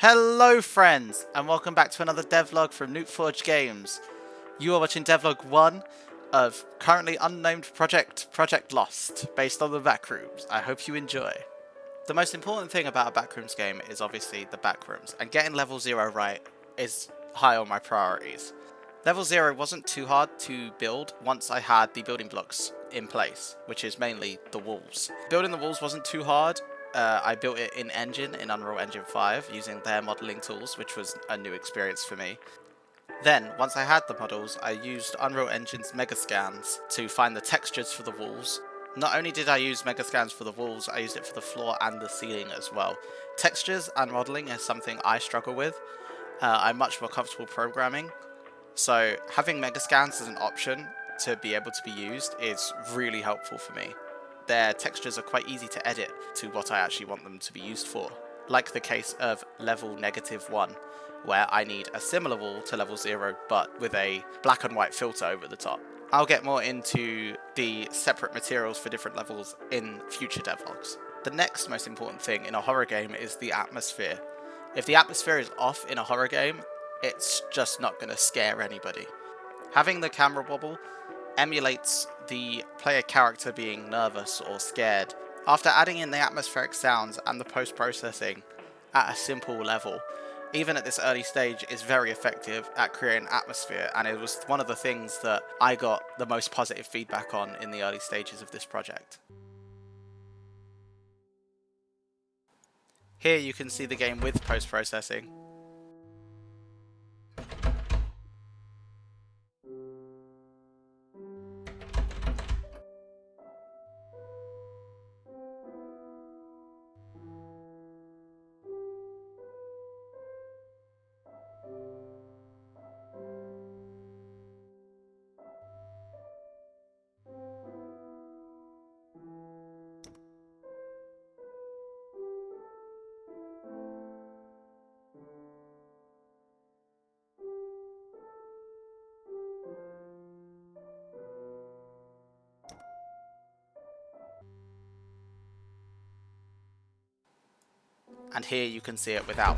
Hello friends, and welcome back to another devlog from Forge Games. You are watching devlog 1 of currently unnamed Project Lost, based on the Backrooms. I hope you enjoy. The most important thing about a Backrooms game is obviously the Backrooms, and getting level 0 right is high on my priorities. Level 0 wasn't too hard to build once I had the building blocks in place, which is mainly the walls. Building the walls wasn't too hard. I built it in Unreal Engine 5, using their modelling tools, which was a new experience for me. Then, once I had the models, I used Unreal Engine's Megascans to find the textures for the walls. Not only did I use Megascans for the walls, I used it for the floor and the ceiling as well. Textures and modelling is something I struggle with. I'm much more comfortable programming, so having Megascans as an option to be able to be used is really helpful for me. Their textures are quite easy to edit to what I actually want them to be used for, like the case of level -1, where I need a similar wall to level 0 but with a black and white filter over the top. I'll get more into the separate materials for different levels in future devlogs. The next most important thing in a horror game is the atmosphere. If the atmosphere is off in a horror game, it's just not going to scare anybody. Having the camera wobble emulates the player character being nervous or scared. After adding in the atmospheric sounds and the post-processing at a simple level, even at this early stage, is very effective at creating atmosphere, and it was one of the things that I got the most positive feedback on in the early stages of this project. Here you can see the game with post-processing. And here you can see it without.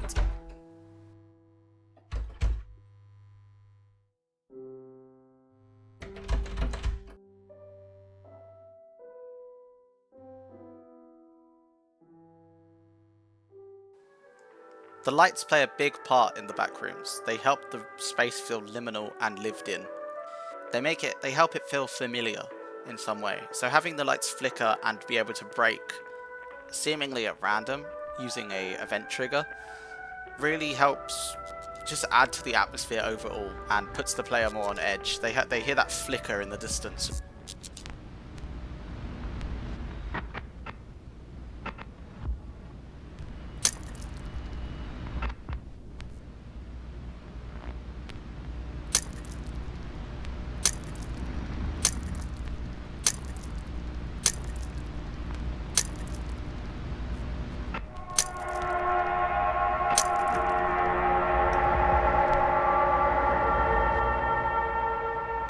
The lights play a big part in the Backrooms. They help the space feel liminal and lived in. They help it feel familiar in some way. So having the lights flicker and be able to break seemingly at random using a event trigger really helps just add to the atmosphere overall and puts the player more on edge. They hear that flicker in the distance.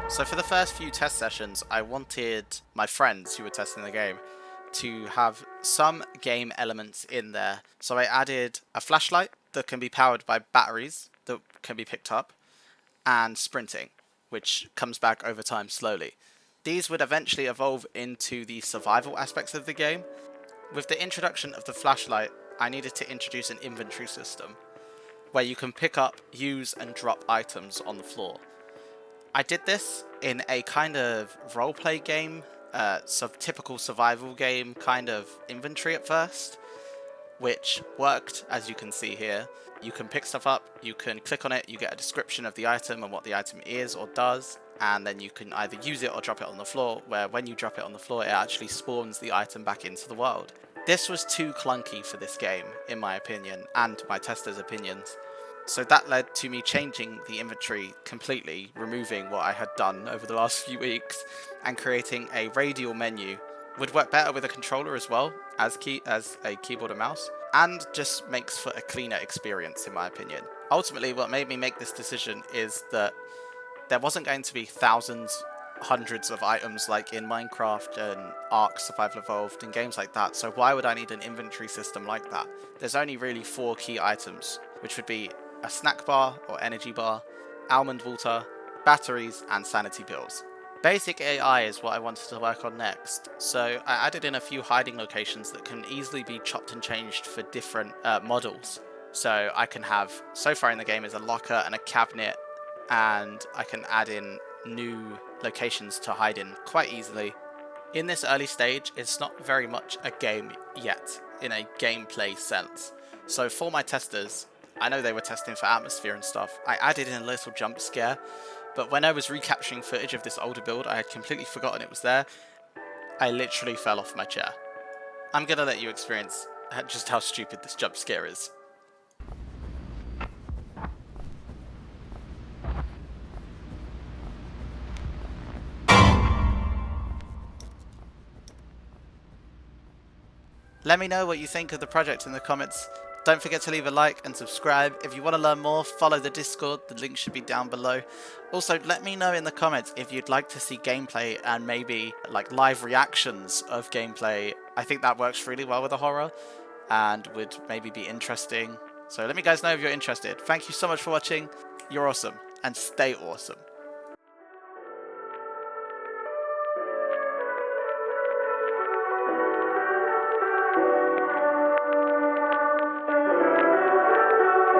So for the first few test sessions, I wanted my friends who were testing the game to have some game elements in there. So I added a flashlight that can be powered by batteries that can be picked up, and sprinting, which comes back over time slowly. These would eventually evolve into the survival aspects of the game. With the introduction of the flashlight, I needed to introduce an inventory system where you can pick up, use, and drop items on the floor. I did this in a kind of roleplay game, typical survival game kind of inventory at first, which worked, as you can see here. You can pick stuff up, you can click on it, you get a description of the item and what the item is or does, and then you can either use it or drop it on the floor, where when you drop it on the floor, it actually spawns the item back into the world. This was too clunky for this game, in my opinion, and my testers' opinions. So that led to me changing the inventory completely, removing what I had done over the last few weeks, and creating a radial menu. Would work better with a controller as well, as a keyboard and mouse, and just makes for a cleaner experience in my opinion. Ultimately, what made me make this decision is that there wasn't going to be thousands, hundreds of items like in Minecraft and Ark Survival Evolved and games like that, so why would I need an inventory system like that? There's only really 4 key items which would be a snack bar or energy bar, almond water, batteries, and sanity pills. Basic AI is what I wanted to work on next, so I added in a few hiding locations that can easily be chopped and changed for different models. So I can have, so far in the game, is a locker and a cabinet, and I can add in new locations to hide in quite easily. In this early stage, it's not very much a game yet, in a gameplay sense. So for my testers, I know they were testing for atmosphere and stuff, I added in a little jump scare, but when I was recapturing footage of this older build, I had completely forgotten it was there. I literally fell off my chair. I'm gonna let you experience just how stupid this jump scare is. Let me know what you think of the project in the comments. Don't forget to leave a like and subscribe. If you want to learn more, follow the Discord. The link should be down below. Also, let me know in the comments if you'd like to see gameplay and maybe like live reactions of gameplay. I think that works really well with a horror and would maybe be interesting. So let me guys know if you're interested. Thank you so much for watching. You're awesome and stay awesome.